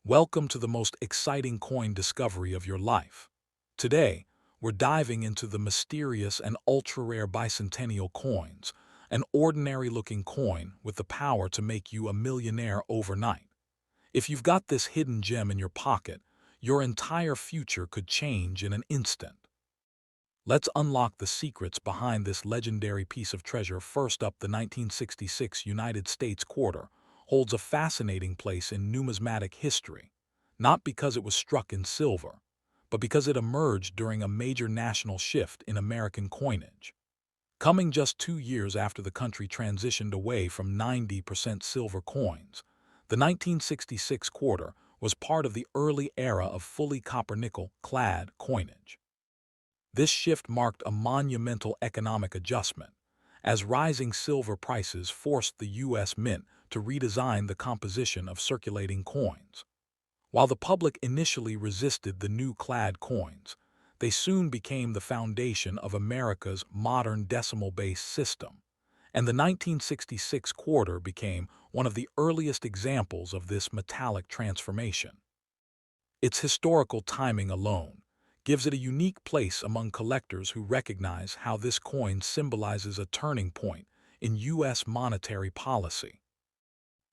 Welcome to the most exciting coin discovery of your life. Today, we're diving into the mysterious and ultra-rare bicentennial coins, an ordinary-looking coin with the power to make you a millionaire overnight. If you've got this hidden gem in your pocket, your entire future could change in an instant. Let's unlock the secrets behind this legendary piece of treasure. First up, the 1966 United States quarter holds a fascinating place in numismatic history, not because it was struck in silver, but because it emerged during a major national shift in American coinage. Coming just 2 years after the country transitioned away from 90% silver coins, the 1966 quarter was part of the early era of fully copper-nickel clad coinage. This shift marked a monumental economic adjustment, as rising silver prices forced the U.S. Mint to redesign the composition of circulating coins. While the public initially resisted the new clad coins, they soon became the foundation of America's modern decimal-based system, and the 1966 quarter became one of the earliest examples of this metallic transformation. Its historical timing alone gives it a unique place among collectors who recognize how this coin symbolizes a turning point in U.S. monetary policy.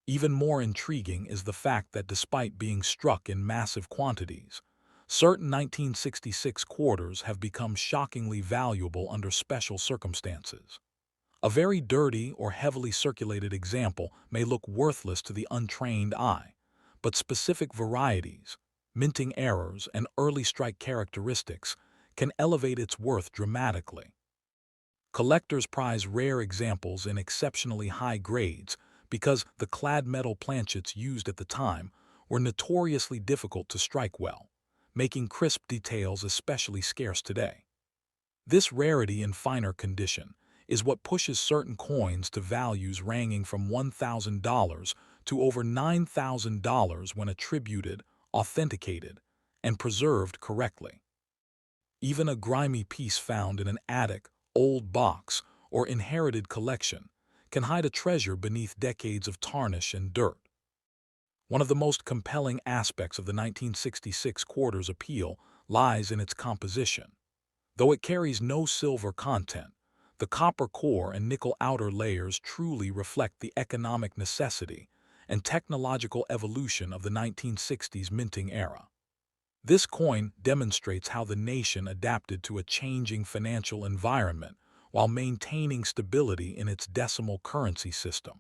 Even more intriguing is the fact that despite being struck in massive quantities, certain 1966 quarters have become shockingly valuable under special circumstances. A very dirty or heavily circulated example may look worthless to the untrained eye, but specific varieties, minting errors, and early strike characteristics can elevate its worth dramatically. Collectors prize rare examples in exceptionally high grades because the clad metal planchets used at the time were notoriously difficult to strike well, making crisp details especially scarce today. This rarity in finer condition is what pushes certain coins to values ranging from $1,000 to over $9,000 when attributed, authenticated, and preserved correctly. Even a grimy piece found in an attic, old box, or inherited collection can hide a treasure beneath decades of tarnish and dirt. One of the most compelling aspects of the 1966 quarter's appeal lies in its composition. Though it carries no silver content, the copper core and nickel outer layers truly reflect the economic necessity and technological evolution of the 1960s minting era. This coin demonstrates how the nation adapted to a changing financial environment while maintaining stability in its decimal currency system.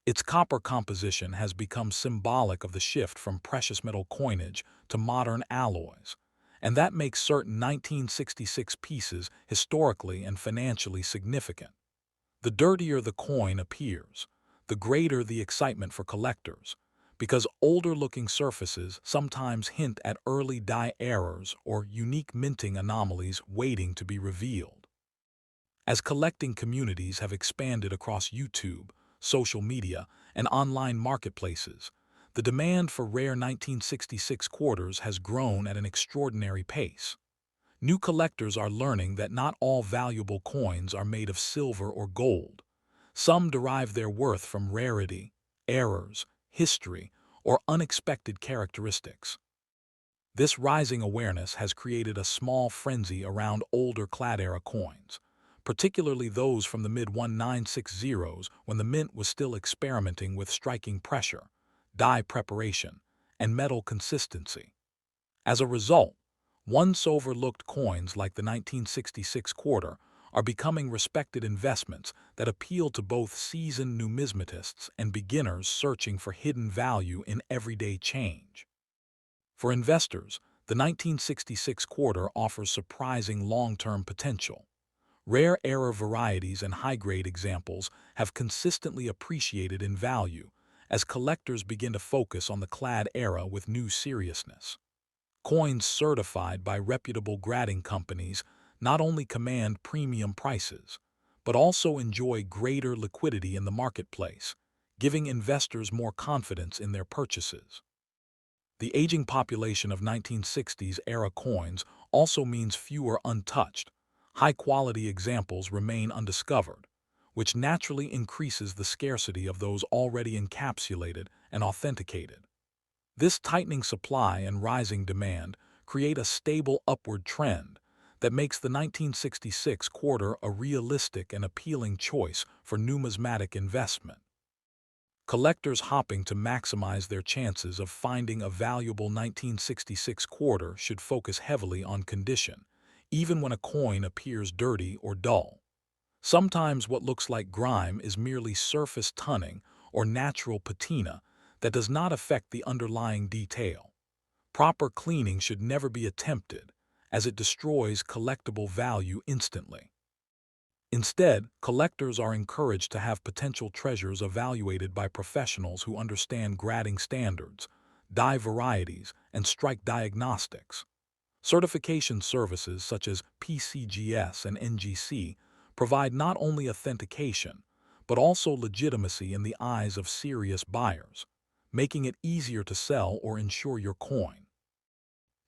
Its copper composition has become symbolic of the shift from precious metal coinage to modern alloys, and that makes certain 1966 pieces historically and financially significant. The dirtier the coin appears, the greater the excitement for collectors, because older-looking surfaces sometimes hint at early die errors or unique minting anomalies waiting to be revealed. As collecting communities have expanded across YouTube, social media, and online marketplaces, the demand for rare 1966 quarters has grown at an extraordinary pace. New collectors are learning that not all valuable coins are made of silver or gold. Some derive their worth from rarity, errors, history, or unexpected characteristics. This rising awareness has created a small frenzy around older clad-era coins, particularly those from the mid-1960s when the mint was still experimenting with striking pressure, die preparation, and metal consistency. As a result, once-overlooked coins like the 1966 quarter are becoming respected investments that appeal to both seasoned numismatists and beginners searching for hidden value in everyday change. For investors, the 1966 quarter offers surprising long-term potential. Rare error varieties and high-grade examples have consistently appreciated in value as collectors begin to focus on the clad era with new seriousness. Coins certified by reputable grading companies not only command premium prices, but also enjoy greater liquidity in the marketplace, giving investors more confidence in their purchases. The aging population of 1960s-era coins also means fewer untouched, high-quality examples remain undiscovered, which naturally increases the scarcity of those already encapsulated and authenticated. This tightening supply and rising demand create a stable upward trend that makes the 1966 quarter a realistic and appealing choice for numismatic investment. Collectors hopping to maximize their chances of finding a valuable 1966 quarter should focus heavily on condition, even when a coin appears dirty or dull. Sometimes what looks like grime is merely surface tunning or natural patina that does not affect the underlying detail. Proper cleaning should never be attempted, as it destroys collectible value instantly. Instead, collectors are encouraged to have potential treasures evaluated by professionals who understand grading standards, die varieties, and strike diagnostics. Certification services such as PCGS and NGC provide not only authentication, but also legitimacy in the eyes of serious buyers, making it easier to sell or insure your coin.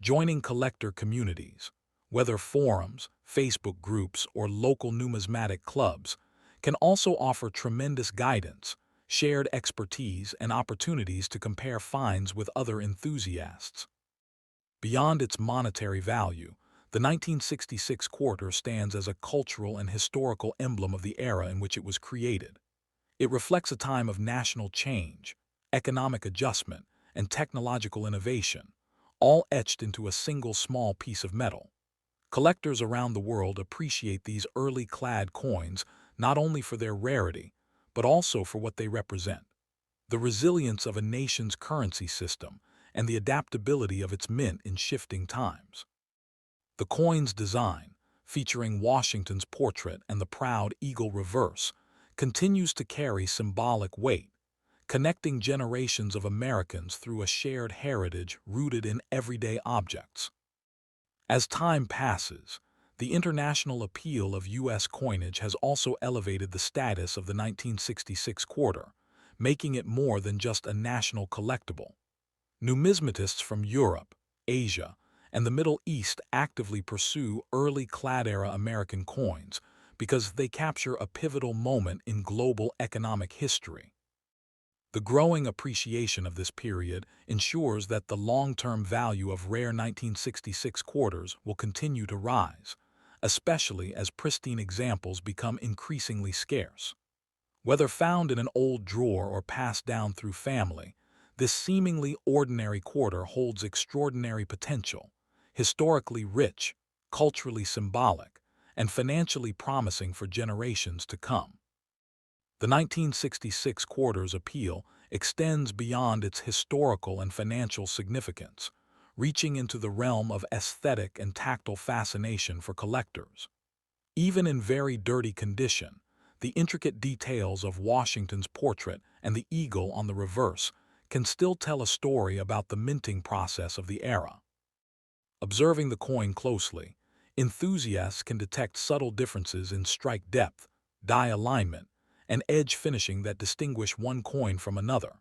Joining collector communities, whether forums, Facebook groups, or local numismatic clubs, can also offer tremendous guidance, shared expertise, and opportunities to compare finds with other enthusiasts. Beyond its monetary value, the 1966 quarter stands as a cultural and historical emblem of the era in which it was created. It reflects a time of national change, economic adjustment, and technological innovation, all etched into a single small piece of metal. Collectors around the world appreciate these early clad coins not only for their rarity, but also for what they represent: the resilience of a nation's currency system and the adaptability of its mint in shifting times. The coin's design, featuring Washington's portrait and the proud eagle reverse, continues to carry symbolic weight, connecting generations of Americans through a shared heritage rooted in everyday objects. As time passes, the international appeal of U.S. coinage has also elevated the status of the 1966 quarter, making it more than just a national collectible. Numismatists from Europe, Asia, and the Middle East actively pursue early clad-era American coins because they capture a pivotal moment in global economic history. The growing appreciation of this period ensures that the long-term value of rare 1966 quarters will continue to rise, especially as pristine examples become increasingly scarce. Whether found in an old drawer or passed down through family, this seemingly ordinary quarter holds extraordinary potential, historically rich, culturally symbolic, and financially promising for generations to come. The 1966 quarter's appeal extends beyond its historical and financial significance, reaching into the realm of aesthetic and tactile fascination for collectors. Even in very dirty condition, the intricate details of Washington's portrait and the eagle on the reverse can still tell a story about the minting process of the era. Observing the coin closely, enthusiasts can detect subtle differences in strike depth, die alignment, and edge finishing that distinguish one coin from another.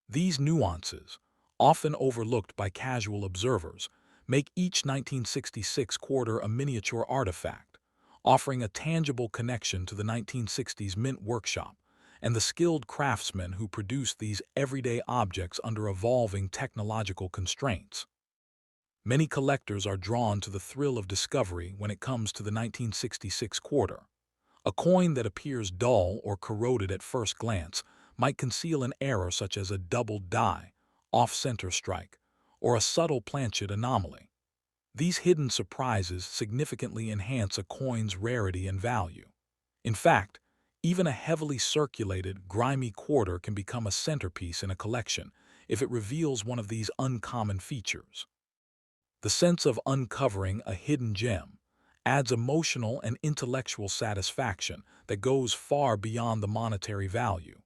These nuances, often overlooked by casual observers, make each 1966 quarter a miniature artifact, offering a tangible connection to the 1960s mint workshop and the skilled craftsmen who produced these everyday objects under evolving technological constraints. Many collectors are drawn to the thrill of discovery when it comes to the 1966 quarter. A coin that appears dull or corroded at first glance might conceal an error such as a doubled die, off-center strike, or a subtle planchet anomaly. These hidden surprises significantly enhance a coin's rarity and value. In fact, even a heavily circulated, grimy quarter can become a centerpiece in a collection if it reveals one of these uncommon features. The sense of uncovering a hidden gem adds emotional and intellectual satisfaction that goes far beyond the monetary value,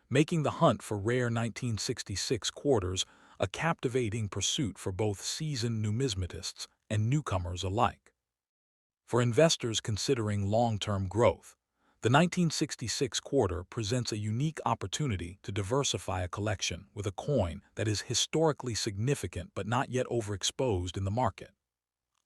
making the hunt for rare 1966 quarters a captivating pursuit for both seasoned numismatists and newcomers alike. For investors considering long-term growth, the 1966 quarter presents a unique opportunity to diversify a collection with a coin that is historically significant but not yet overexposed in the market.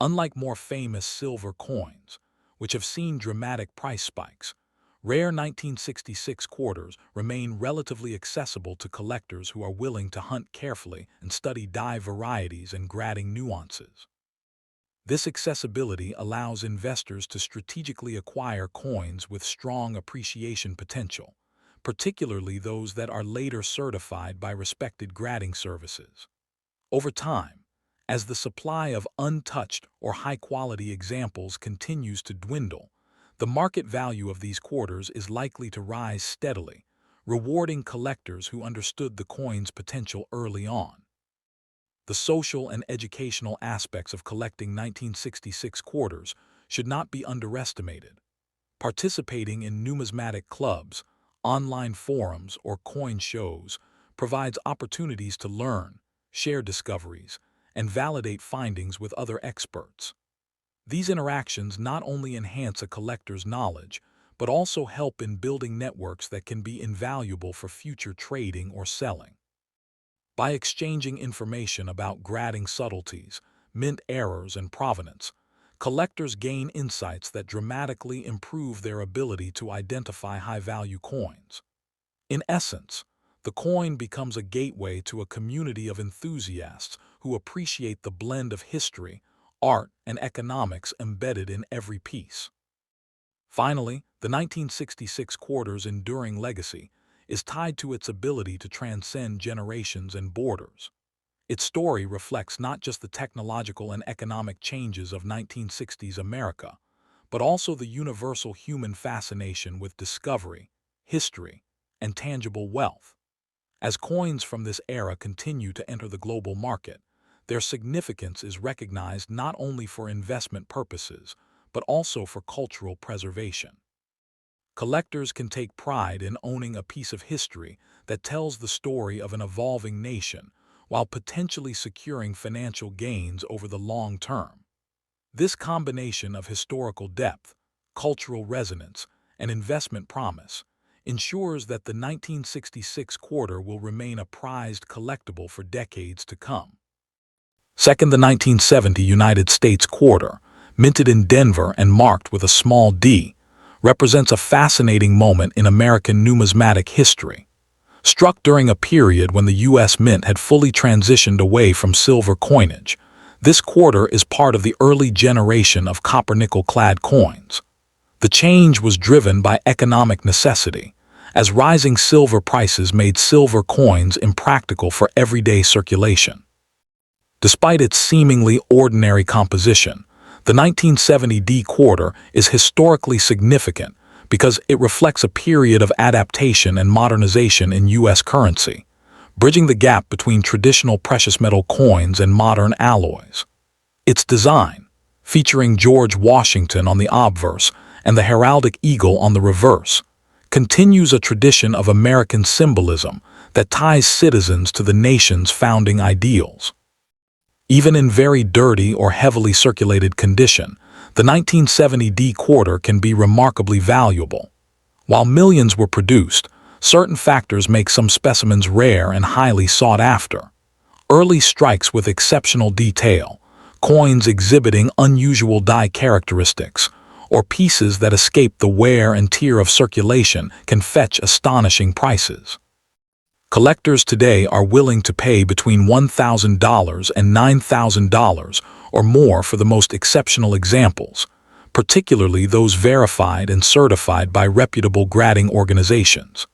Unlike more famous silver coins, which have seen dramatic price spikes, rare 1966 quarters remain relatively accessible to collectors who are willing to hunt carefully and study die varieties and grading nuances. This accessibility allows investors to strategically acquire coins with strong appreciation potential, particularly those that are later certified by respected grading services. Over time, as the supply of untouched or high-quality examples continues to dwindle, the market value of these quarters is likely to rise steadily, rewarding collectors who understood the coin's potential early on. The social and educational aspects of collecting 1966 quarters should not be underestimated. Participating in numismatic clubs, online forums, or coin shows provides opportunities to learn, share discoveries, and validate findings with other experts. These interactions not only enhance a collector's knowledge, but also help in building networks that can be invaluable for future trading or selling. By exchanging information about grading subtleties, mint errors, and provenance, collectors gain insights that dramatically improve their ability to identify high-value coins. In essence, the coin becomes a gateway to a community of enthusiasts who appreciate the blend of history, art, and economics embedded in every piece. Finally, the 1966 quarter's enduring legacy is tied to its ability to transcend generations and borders. Its story reflects not just the technological and economic changes of 1960s America, but also the universal human fascination with discovery, history, and tangible wealth. As coins from this era continue to enter the global market, their significance is recognized not only for investment purposes, but also for cultural preservation. Collectors can take pride in owning a piece of history that tells the story of an evolving nation, while potentially securing financial gains over the long term. This combination of historical depth, cultural resonance, and investment promise ensures that the 1966 quarter will remain a prized collectible for decades to come. Second, the 1970 United States quarter, minted in Denver and marked with a small d, represents a fascinating moment in American numismatic history. Struck during a period when the U.S. Mint had fully transitioned away from silver coinage, this quarter is part of the early generation of copper-nickel-clad coins. The change was driven by economic necessity, as rising silver prices made silver coins impractical for everyday circulation. Despite its seemingly ordinary composition, the 1970 D quarter is historically significant because it reflects a period of adaptation and modernization in U.S. currency, bridging the gap between traditional precious metal coins and modern alloys. Its design, featuring George Washington on the obverse and the heraldic eagle on the reverse, continues a tradition of American symbolism that ties citizens to the nation's founding ideals. Even in very dirty or heavily circulated condition, the 1970 D quarter can be remarkably valuable. While millions were produced, certain factors make some specimens rare and highly sought after. Early strikes with exceptional detail, coins exhibiting unusual die characteristics, or pieces that escape the wear and tear of circulation can fetch astonishing prices. Collectors today are willing to pay between $1,000 and $9,000 or more for the most exceptional examples, particularly those verified and certified by reputable grading organizations.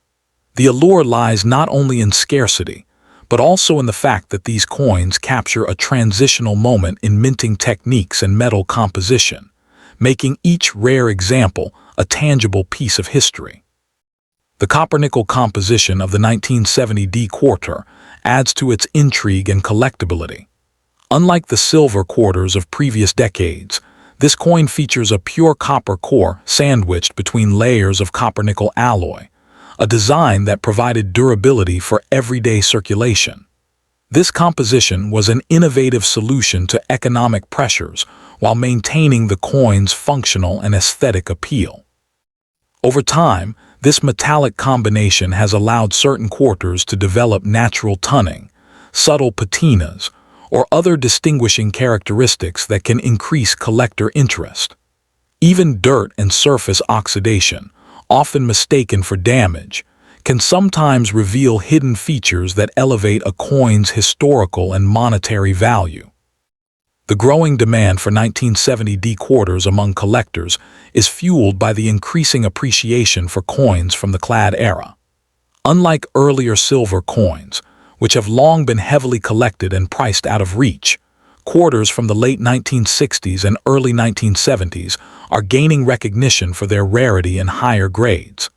The allure lies not only in scarcity, but also in the fact that these coins capture a transitional moment in minting techniques and metal composition, making each rare example a tangible piece of history. The copper-nickel composition of the 1970 D quarter adds to its intrigue and collectability. Unlike the silver quarters of previous decades, this coin features a pure copper core sandwiched between layers of copper-nickel alloy, a design that provided durability for everyday circulation. This composition was an innovative solution to economic pressures while maintaining the coin's functional and aesthetic appeal. Over time, this metallic combination has allowed certain quarters to develop natural tunning, subtle patinas, or other distinguishing characteristics that can increase collector interest. Even dirt and surface oxidation, often mistaken for damage, can sometimes reveal hidden features that elevate a coin's historical and monetary value. The growing demand for 1970 D quarters among collectors is fueled by the increasing appreciation for coins from the clad era. Unlike earlier silver coins, which have long been heavily collected and priced out of reach, quarters from the late 1960s and early 1970s are gaining recognition for their rarity and higher grades.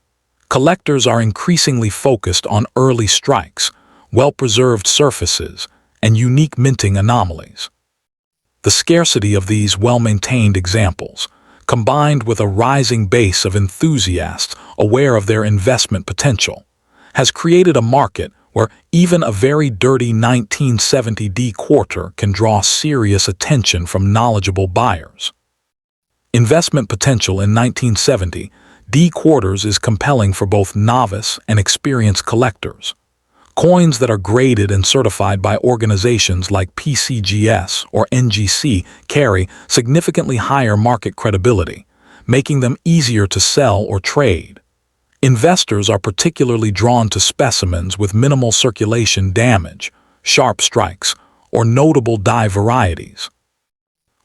Collectors are increasingly focused on early strikes, well-preserved surfaces, and unique minting anomalies. The scarcity of these well-maintained examples, combined with a rising base of enthusiasts aware of their investment potential, has created a market where even a very dirty 1970 D quarter can draw serious attention from knowledgeable buyers. Investment potential in 1970 D quarters is compelling for both novice and experienced collectors. Coins that are graded and certified by organizations like PCGS or NGC carry significantly higher market credibility, making them easier to sell or trade. Investors are particularly drawn to specimens with minimal circulation damage, sharp strikes, or notable die varieties.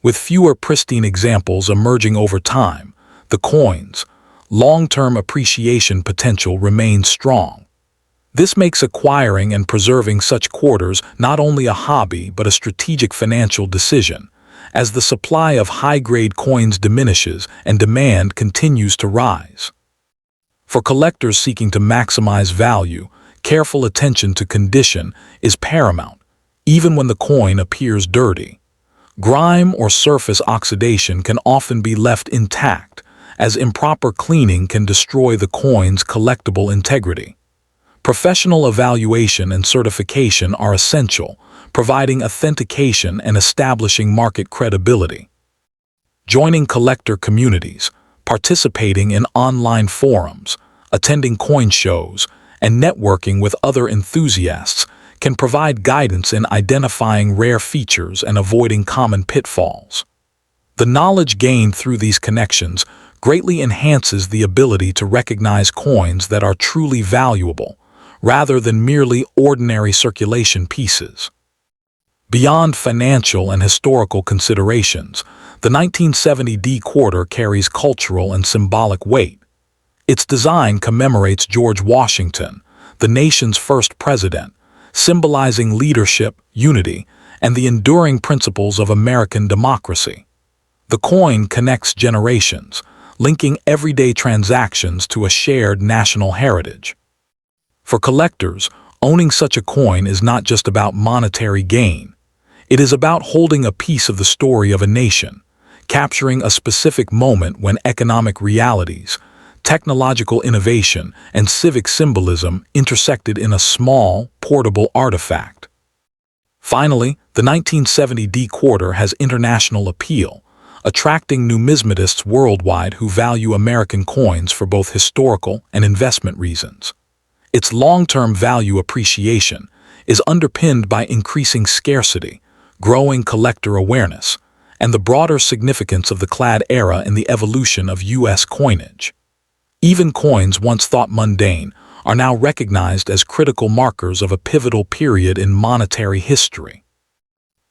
With fewer pristine examples emerging over time, the coin's long-term appreciation potential remains strong. This makes acquiring and preserving such quarters not only a hobby but a strategic financial decision, as the supply of high-grade coins diminishes and demand continues to rise. For collectors seeking to maximize value, careful attention to condition is paramount, even when the coin appears dirty. Grime or surface oxidation can often be left intact, as improper cleaning can destroy the coin's collectible integrity. Professional evaluation and certification are essential, providing authentication and establishing market credibility. Joining collector communities, participating in online forums, attending coin shows, and networking with other enthusiasts can provide guidance in identifying rare features and avoiding common pitfalls. The knowledge gained through these connections greatly enhances the ability to recognize coins that are truly valuable, rather than merely ordinary circulation pieces. Beyond financial and historical considerations, the 1970 D quarter carries cultural and symbolic weight. Its design commemorates George Washington, the nation's first president, symbolizing leadership, unity, and the enduring principles of American democracy. The coin connects generations, linking everyday transactions to a shared national heritage. For collectors, owning such a coin is not just about monetary gain. It is about holding a piece of the story of a nation, capturing a specific moment when economic realities, technological innovation, and civic symbolism intersected in a small, portable artifact. Finally, the 1970 D quarter has international appeal, attracting numismatists worldwide who value American coins for both historical and investment reasons. Its long-term value appreciation is underpinned by increasing scarcity, growing collector awareness, and the broader significance of the clad era in the evolution of U.S. coinage. Even coins once thought mundane are now recognized as critical markers of a pivotal period in monetary history.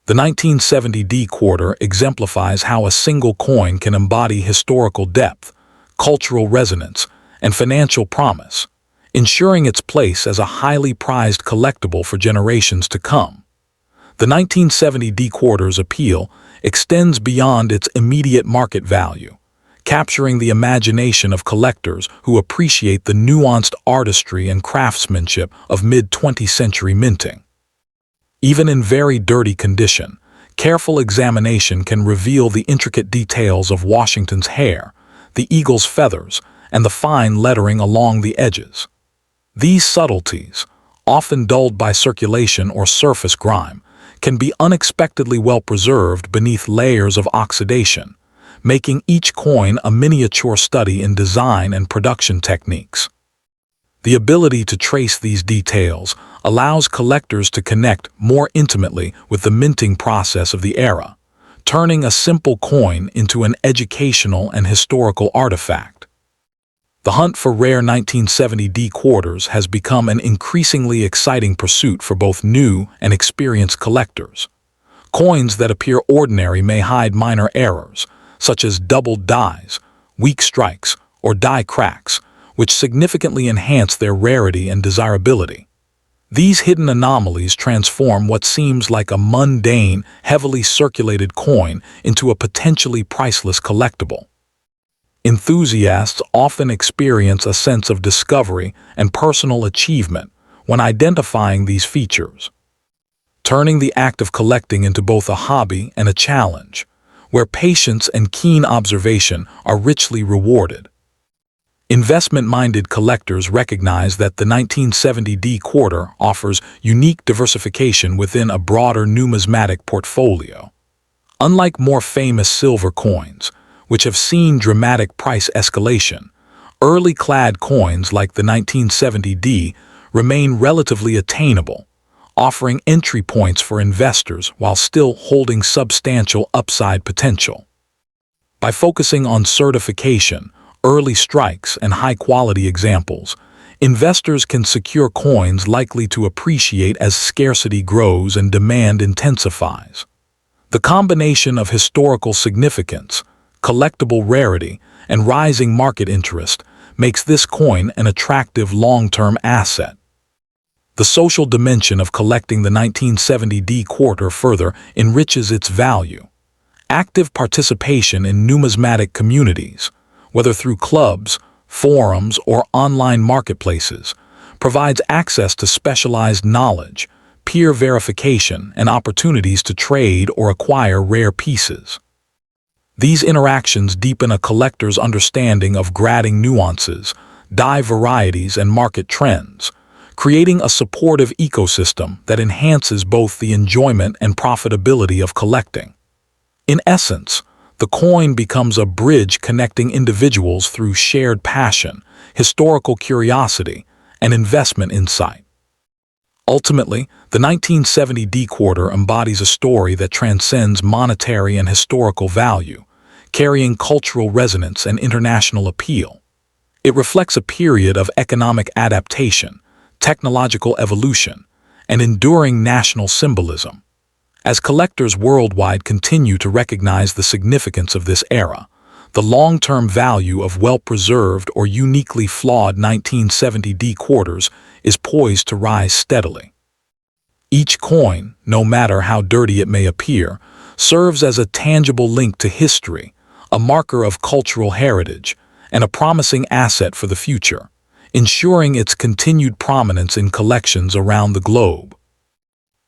The 1970 D quarter exemplifies how a single coin can embody historical depth, cultural resonance, and financial promise, ensuring its place as a highly prized collectible for generations to come. The 1970 D quarter's appeal extends beyond its immediate market value, capturing the imagination of collectors who appreciate the nuanced artistry and craftsmanship of mid-20th century minting. Even in very dirty condition, careful examination can reveal the intricate details of Washington's hair, the eagle's feathers, and the fine lettering along the edges. These subtleties, often dulled by circulation or surface grime, can be unexpectedly well preserved beneath layers of oxidation, making each coin a miniature study in design and production techniques. The ability to trace these details allows collectors to connect more intimately with the minting process of the era, turning a simple coin into an educational and historical artifact. The hunt for rare 1970D quarters has become an increasingly exciting pursuit for both new and experienced collectors. Coins that appear ordinary may hide minor errors, such as doubled dies, weak strikes, or die cracks, which significantly enhance their rarity and desirability. These hidden anomalies transform what seems like a mundane, heavily circulated coin into a potentially priceless collectible. Enthusiasts often experience a sense of discovery and personal achievement when identifying these features, turning the act of collecting into both a hobby and a challenge, where patience and keen observation are richly rewarded. Investment-minded collectors recognize that the 1970D quarter offers unique diversification within a broader numismatic portfolio. Unlike more famous silver coins, which have seen dramatic price escalation, early clad coins like the 1970D remain relatively attainable, offering entry points for investors while still holding substantial upside potential. By focusing on certification, early strikes, and high-quality examples, investors can secure coins likely to appreciate as scarcity grows and demand intensifies. The combination of historical significance, collectible rarity, and rising market interest makes this coin an attractive long-term asset. The social dimension of collecting the 1970D quarter further enriches its value. Active participation in numismatic communities, whether through clubs, forums, or online marketplaces, provides access to specialized knowledge, peer verification, and opportunities to trade or acquire rare pieces. These interactions deepen a collector's understanding of grading nuances, die varieties, and market trends, creating a supportive ecosystem that enhances both the enjoyment and profitability of collecting. In essence, the coin becomes a bridge connecting individuals through shared passion, historical curiosity, and investment insight. Ultimately, the 1970D quarter embodies a story that transcends monetary and historical value, carrying cultural resonance and international appeal. It reflects a period of economic adaptation, technological evolution, and enduring national symbolism. As collectors worldwide continue to recognize the significance of this era, the long-term value of well-preserved or uniquely flawed 1970D quarters is poised to rise steadily. Each coin, no matter how dirty it may appear, serves as a tangible link to history, a marker of cultural heritage, and a promising asset for the future, ensuring its continued prominence in collections around the globe.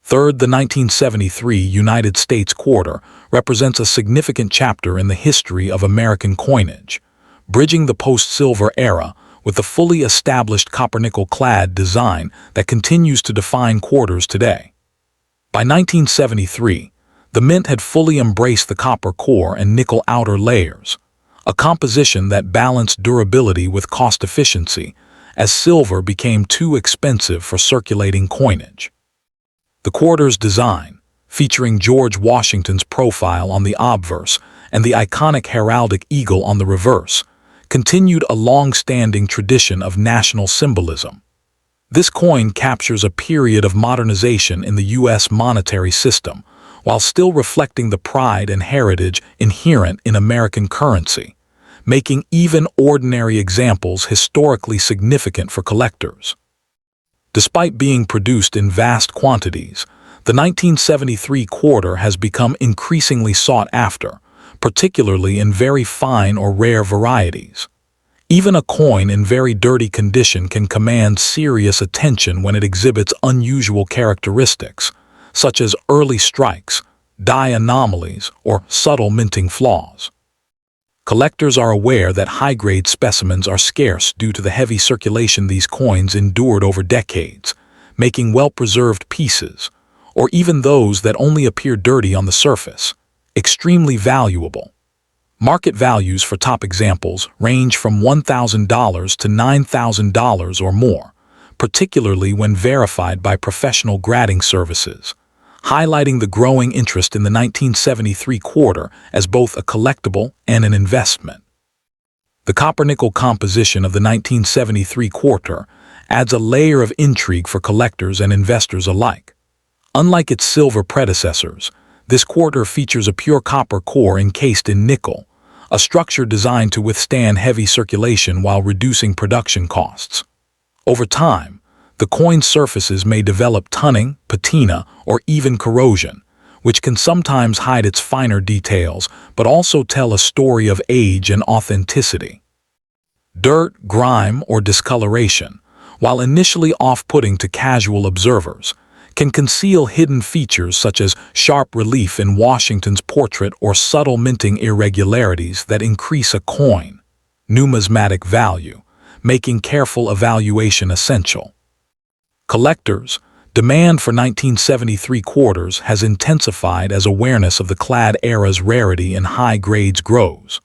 Third, the 1973 United States quarter represents a significant chapter in the history of American coinage, bridging the post-silver era with the fully established copper-nickel-clad design that continues to define quarters today. By 1973, the mint had fully embraced the copper core and nickel outer layers, a composition that balanced durability with cost efficiency, as silver became too expensive for circulating coinage. The quarter's design, featuring George Washington's profile on the obverse and the iconic heraldic eagle on the reverse, continued a long-standing tradition of national symbolism. This coin captures a period of modernization in the U.S. monetary system, while still reflecting the pride and heritage inherent in American currency, making even ordinary examples historically significant for collectors. Despite being produced in vast quantities, the 1973 quarter has become increasingly sought after, particularly in very fine or rare varieties. Even a coin in very dirty condition can command serious attention when it exhibits unusual characteristics, such as early strikes, die anomalies, or subtle minting flaws. Collectors are aware that high-grade specimens are scarce due to the heavy circulation these coins endured over decades, making well-preserved pieces, or even those that only appear dirty on the surface, extremely valuable. Market values for top examples range from $1,000 to $9,000 or more, particularly when verified by professional grading services, highlighting the growing interest in the 1973 quarter as both a collectible and an investment. The copper-nickel composition of the 1973 quarter adds a layer of intrigue for collectors and investors alike. Unlike its silver predecessors, this quarter features a pure copper core encased in nickel, a structure designed to withstand heavy circulation while reducing production costs. Over time, the coin's surfaces may develop tunning, patina, or even corrosion, which can sometimes hide its finer details but also tell a story of age and authenticity. Dirt, grime, or discoloration, while initially off-putting to casual observers, can conceal hidden features such as sharp relief in Washington's portrait or subtle minting irregularities that increase a coin's numismatic value, making careful evaluation essential. Collectors, demand for 1973 quarters has intensified as awareness of the clad era's rarity in high grades grows.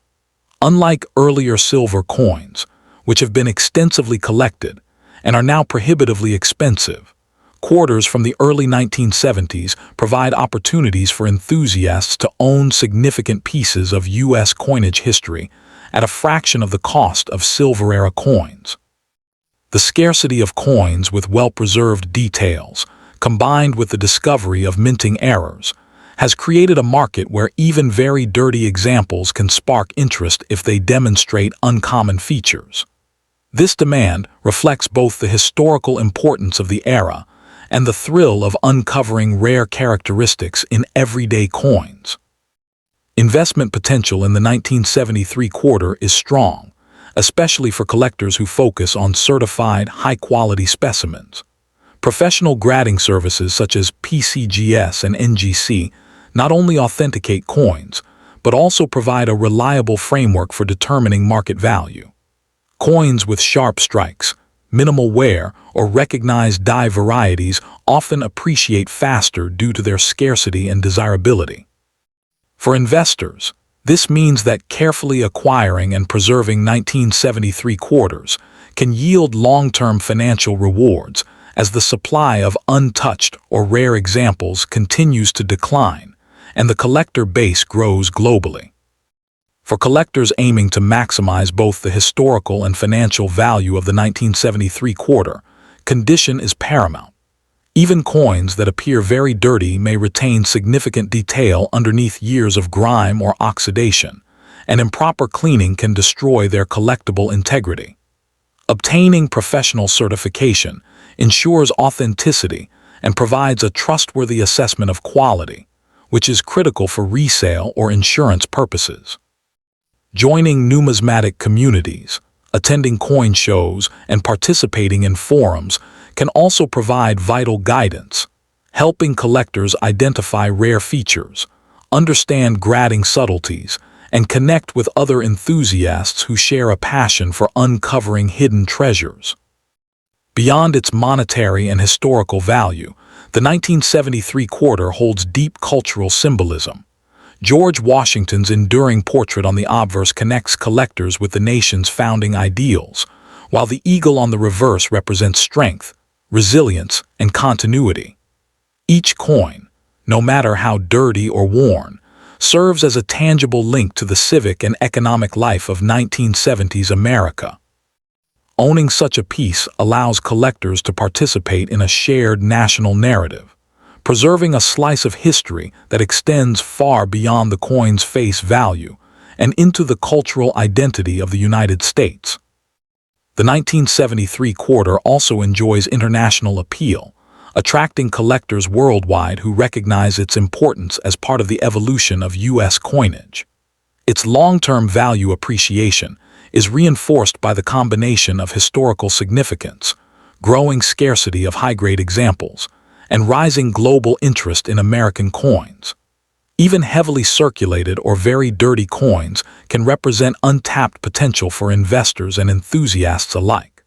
Unlike earlier silver coins, which have been extensively collected and are now prohibitively expensive, quarters from the early 1970s provide opportunities for enthusiasts to own significant pieces of U.S. coinage history at a fraction of the cost of silver-era coins. The scarcity of coins with well-preserved details, combined with the discovery of minting errors, has created a market where even very dirty examples can spark interest if they demonstrate uncommon features. This demand reflects both the historical importance of the era and the thrill of uncovering rare characteristics in everyday coins. Investment potential in the 1973 quarter is strong, especially for collectors who focus on certified, high-quality specimens. Professional grading services such as PCGS and NGC not only authenticate coins, but also provide a reliable framework for determining market value. Coins with sharp strikes, minimal wear, or recognized die varieties often appreciate faster due to their scarcity and desirability. For investors, this means that carefully acquiring and preserving 1973 quarters can yield long-term financial rewards as the supply of untouched or rare examples continues to decline and the collector base grows globally. For collectors aiming to maximize both the historical and financial value of the 1973 quarter, condition is paramount. Even coins that appear very dirty may retain significant detail underneath years of grime or oxidation, and improper cleaning can destroy their collectible integrity. Obtaining professional certification ensures authenticity and provides a trustworthy assessment of quality, which is critical for resale or insurance purposes. Joining numismatic communities, attending coin shows, and participating in forums can also provide vital guidance, helping collectors identify rare features, understand grading subtleties, and connect with other enthusiasts who share a passion for uncovering hidden treasures. Beyond its monetary and historical value, the 1973 quarter holds deep cultural symbolism. George Washington's enduring portrait on the obverse connects collectors with the nation's founding ideals, while the eagle on the reverse represents strength, resilience, and continuity. Each coin, no matter how dirty or worn, serves as a tangible link to the civic and economic life of 1970s America. Owning such a piece allows collectors to participate in a shared national narrative, preserving a slice of history that extends far beyond the coin's face value and into the cultural identity of the United States. The 1973 quarter also enjoys international appeal, attracting collectors worldwide who recognize its importance as part of the evolution of U.S. coinage. Its long-term value appreciation is reinforced by the combination of historical significance, growing scarcity of high-grade examples, and rising global interest in American coins. Even heavily circulated or very dirty coins can represent untapped potential for investors and enthusiasts alike.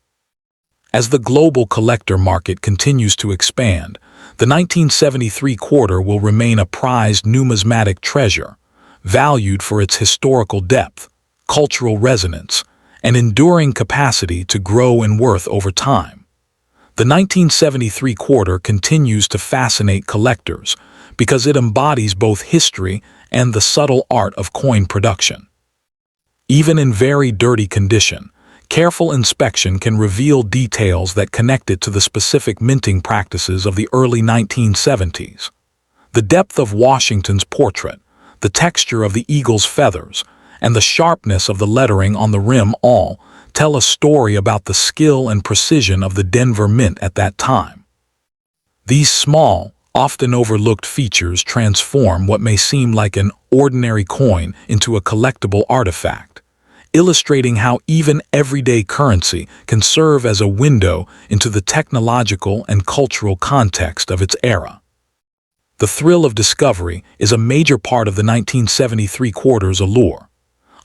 As the global collector market continues to expand, the 1973 quarter will remain a prized numismatic treasure, valued for its historical depth, cultural resonance, and enduring capacity to grow in worth over time. The 1973 quarter continues to fascinate collectors because it embodies both history and the subtle art of coin production. Even in very dirty condition, careful inspection can reveal details that connect it to the specific minting practices of the early 1970s. The depth of Washington's portrait, the texture of the eagle's feathers, and the sharpness of the lettering on the rim all tell a story about the skill and precision of the Denver Mint at that time. These small, often overlooked features transform what may seem like an ordinary coin into a collectible artifact, illustrating how even everyday currency can serve as a window into the technological and cultural context of its era. The thrill of discovery is a major part of the 1973 quarter's allure.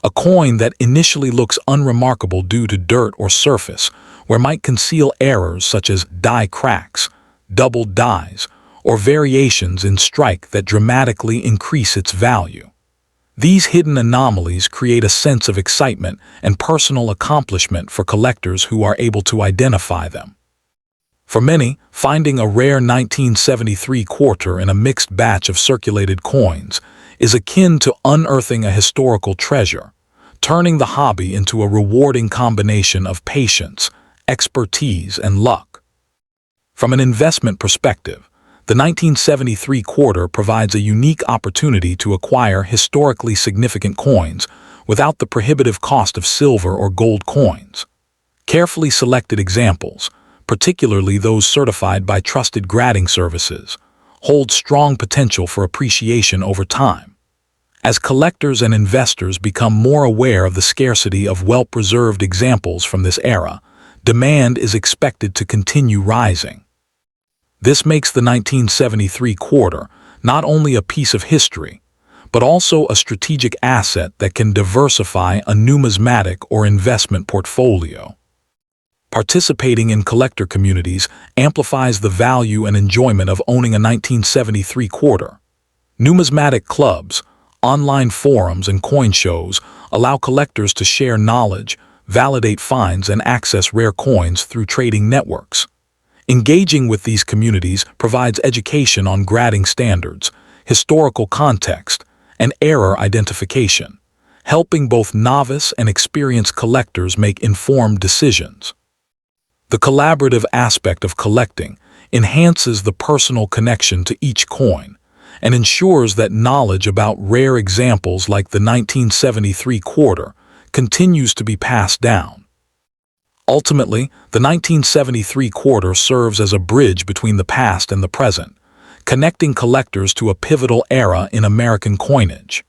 A coin that initially looks unremarkable due to dirt or surface, where might conceal errors such as die cracks, doubled dies, or variations in strike that dramatically increase its value. These hidden anomalies create a sense of excitement and personal accomplishment for collectors who are able to identify them. For many, finding a rare 1973 quarter in a mixed batch of circulated coins is akin to unearthing a historical treasure, turning the hobby into a rewarding combination of patience, expertise, and luck. From an investment perspective, the 1973 quarter provides a unique opportunity to acquire historically significant coins without the prohibitive cost of silver or gold coins. Carefully selected examples, particularly those certified by trusted grading services, hold strong potential for appreciation over time. As collectors and investors become more aware of the scarcity of well-preserved examples from this era, demand is expected to continue rising. This makes the 1973 quarter not only a piece of history, but also a strategic asset that can diversify a numismatic or investment portfolio. Participating in collector communities amplifies the value and enjoyment of owning a 1973 quarter. Numismatic clubs, online forums, and coin shows allow collectors to share knowledge, validate finds, and access rare coins through trading networks. Engaging with these communities provides education on grading standards, historical context, and error identification, helping both novice and experienced collectors make informed decisions. The collaborative aspect of collecting enhances the personal connection to each coin and ensures that knowledge about rare examples like the 1973 quarter continues to be passed down. Ultimately, the 1973 quarter serves as a bridge between the past and the present, connecting collectors to a pivotal era in American coinage.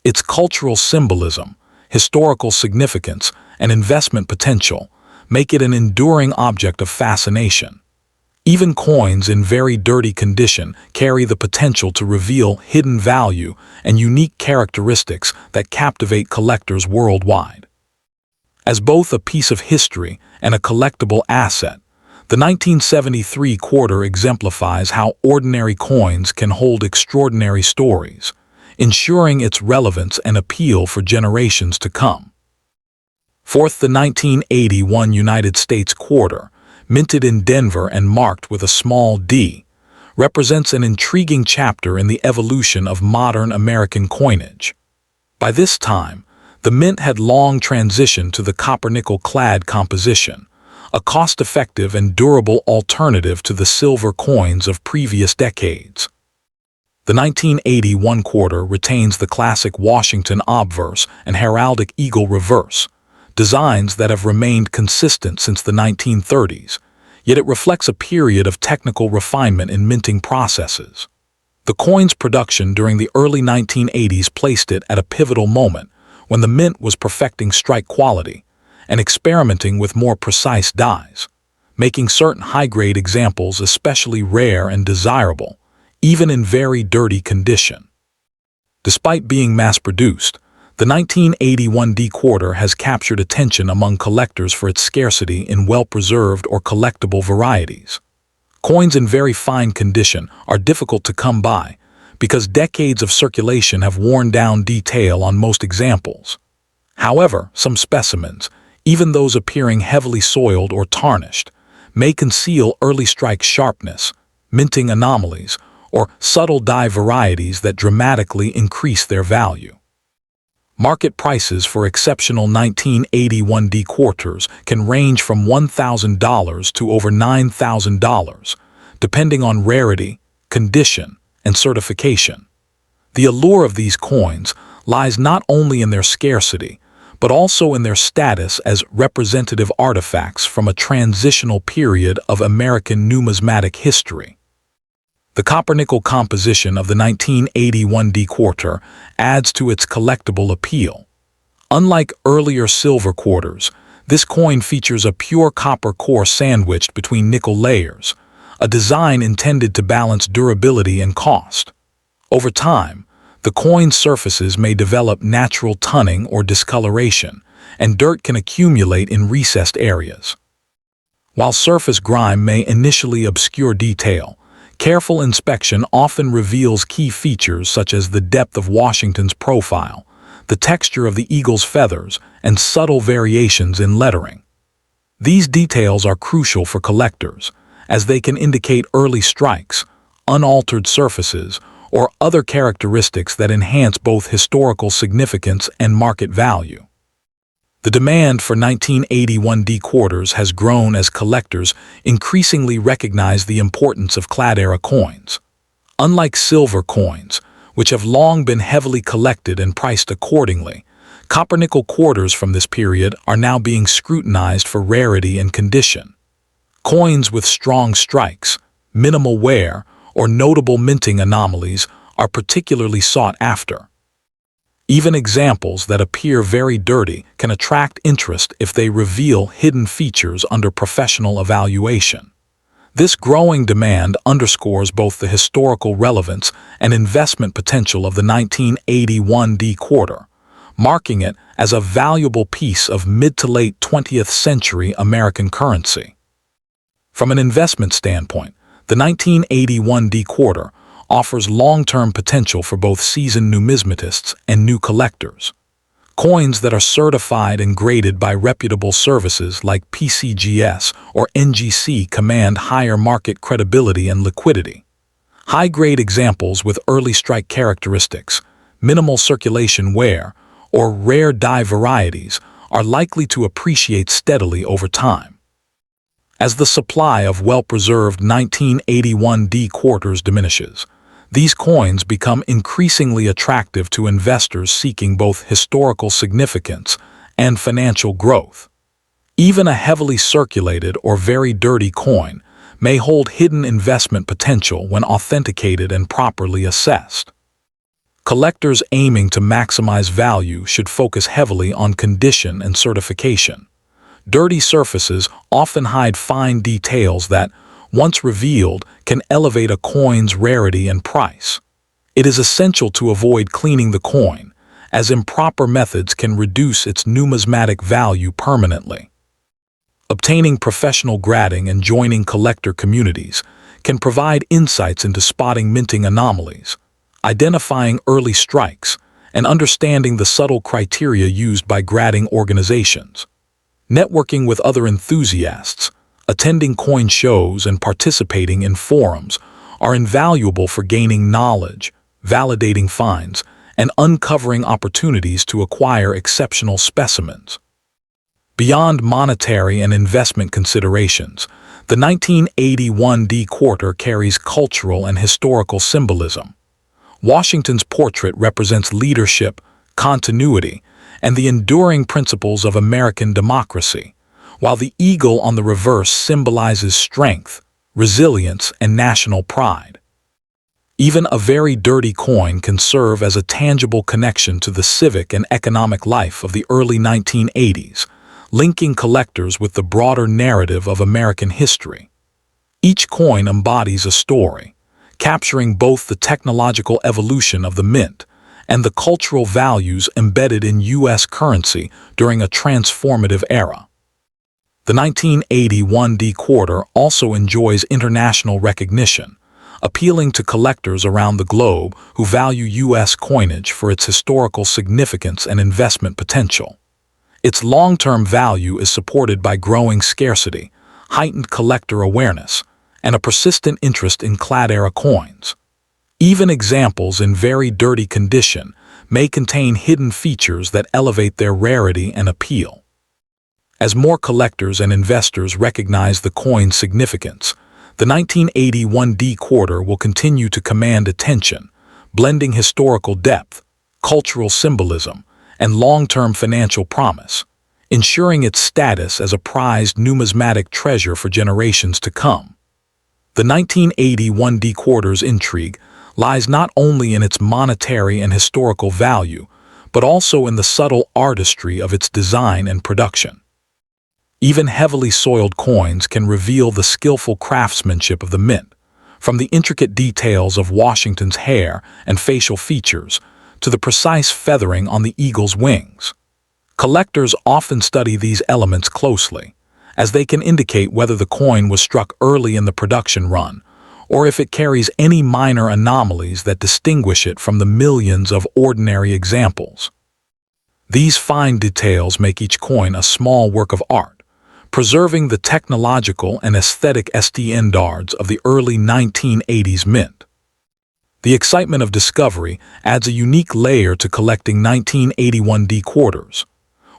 Its cultural symbolism, historical significance, and investment potential make it an enduring object of fascination. Even coins in very dirty condition carry the potential to reveal hidden value and unique characteristics that captivate collectors worldwide. As both a piece of history and a collectible asset, the 1973 quarter exemplifies how ordinary coins can hold extraordinary stories, ensuring its relevance and appeal for generations to come. Fourth, the 1981 United States quarter, minted in Denver and marked with a small d, represents an intriguing chapter in the evolution of modern American coinage. By this time, the mint had long transitioned to the copper-nickel-clad composition, a cost-effective and durable alternative to the silver coins of previous decades. The 1981 quarter retains the classic Washington obverse and heraldic eagle reverse, designs that have remained consistent since the 1930s, yet it reflects a period of technical refinement in minting processes. The coin's production during the early 1980s placed it at a pivotal moment, when the mint was perfecting strike quality and experimenting with more precise dies, making certain high-grade examples especially rare and desirable, even in very dirty condition. Despite being mass-produced, the 1981 D quarter has captured attention among collectors for its scarcity in well-preserved or collectible varieties. Coins in very fine condition are difficult to come by, because decades of circulation have worn down detail on most examples. However, some specimens, even those appearing heavily soiled or tarnished, may conceal early strike sharpness, minting anomalies, or subtle die varieties that dramatically increase their value. Market prices for exceptional 1981D quarters can range from $1,000 to over $9,000, depending on rarity, condition, and certification. The allure of these coins lies not only in their scarcity, but also in their status as representative artifacts from a transitional period of American numismatic history. The copper-nickel composition of the 1981D quarter adds to its collectible appeal. Unlike earlier silver quarters, this coin features a pure copper core sandwiched between nickel layers, a design intended to balance durability and cost. Over time, the coin's surfaces may develop natural tunning or discoloration, and dirt can accumulate in recessed areas. While surface grime may initially obscure detail, careful inspection often reveals key features such as the depth of Washington's profile, the texture of the eagle's feathers, and subtle variations in lettering. These details are crucial for collectors, as they can indicate early strikes, unaltered surfaces, or other characteristics that enhance both historical significance and market value. The demand for 1981D quarters has grown as collectors increasingly recognize the importance of clad-era coins. Unlike silver coins, which have long been heavily collected and priced accordingly, copper-nickel quarters from this period are now being scrutinized for rarity and condition. Coins with strong strikes, minimal wear, or notable minting anomalies are particularly sought after. Even examples that appear very dirty can attract interest if they reveal hidden features under professional evaluation. This growing demand underscores both the historical relevance and investment potential of the 1981D quarter, marking it as a valuable piece of mid to late 20th century American currency. From an investment standpoint, the 1981D quarter offers long-term potential for both seasoned numismatists and new collectors. Coins that are certified and graded by reputable services like PCGS or NGC command higher market credibility and liquidity. High-grade examples with early strike characteristics, minimal circulation wear, or rare die varieties are likely to appreciate steadily over time. As the supply of well-preserved 1981D quarters diminishes, these coins become increasingly attractive to investors seeking both historical significance and financial growth. Even a heavily circulated or very dirty coin may hold hidden investment potential when authenticated and properly assessed. Collectors aiming to maximize value should focus heavily on condition and certification. Dirty surfaces often hide fine details that, once revealed, can elevate a coin's rarity and price. It is essential to avoid cleaning the coin, as improper methods can reduce its numismatic value permanently. Obtaining professional grading and joining collector communities can provide insights into spotting minting anomalies, identifying early strikes, and understanding the subtle criteria used by grading organizations. Networking with other enthusiasts, attending coin shows, and participating in forums are invaluable for gaining knowledge, validating finds, and uncovering opportunities to acquire exceptional specimens. Beyond monetary and investment considerations, the 1981D quarter carries cultural and historical symbolism. Washington's portrait represents leadership, continuity, and the enduring principles of American democracy, while the eagle on the reverse symbolizes strength, resilience, and national pride. Even a very dirty coin can serve as a tangible connection to the civic and economic life of the early 1980s, linking collectors with the broader narrative of American history. Each coin embodies a story, capturing both the technological evolution of the mint and the cultural values embedded in U.S. currency during a transformative era. The 1981D quarter also enjoys international recognition, appealing to collectors around the globe who value U.S. coinage for its historical significance and investment potential. Its long-term value is supported by growing scarcity, heightened collector awareness, and a persistent interest in clad-era coins. Even examples in very dirty condition may contain hidden features that elevate their rarity and appeal. As more collectors and investors recognize the coin's significance, the 1981 D quarter will continue to command attention, blending historical depth, cultural symbolism, and long-term financial promise, ensuring its status as a prized numismatic treasure for generations to come. The 1981 D quarter's intrigue lies not only in its monetary and historical value, but also in the subtle artistry of its design and production. Even heavily soiled coins can reveal the skillful craftsmanship of the mint, from the intricate details of Washington's hair and facial features to the precise feathering on the eagle's wings. Collectors often study these elements closely, as they can indicate whether the coin was struck early in the production run, or if it carries any minor anomalies that distinguish it from the millions of ordinary examples. These fine details make each coin a small work of art, preserving the technological and aesthetic standards of the early 1980s mint. The excitement of discovery adds a unique layer to collecting 1981 D quarters.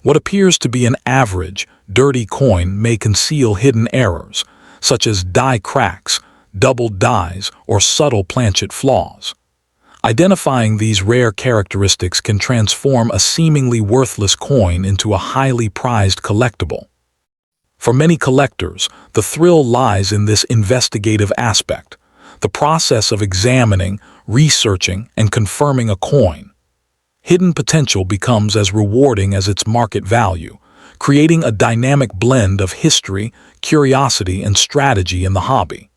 What appears to be an average, dirty coin may conceal hidden errors, such as die cracks, doubled dies, or subtle planchet flaws. Identifying these rare characteristics can transform a seemingly worthless coin into a highly prized collectible. For many collectors, the thrill lies in this investigative aspect, the process of examining, researching, and confirming a coin. Hidden potential becomes as rewarding as its market value, creating a dynamic blend of history, curiosity, and strategy in the hobby.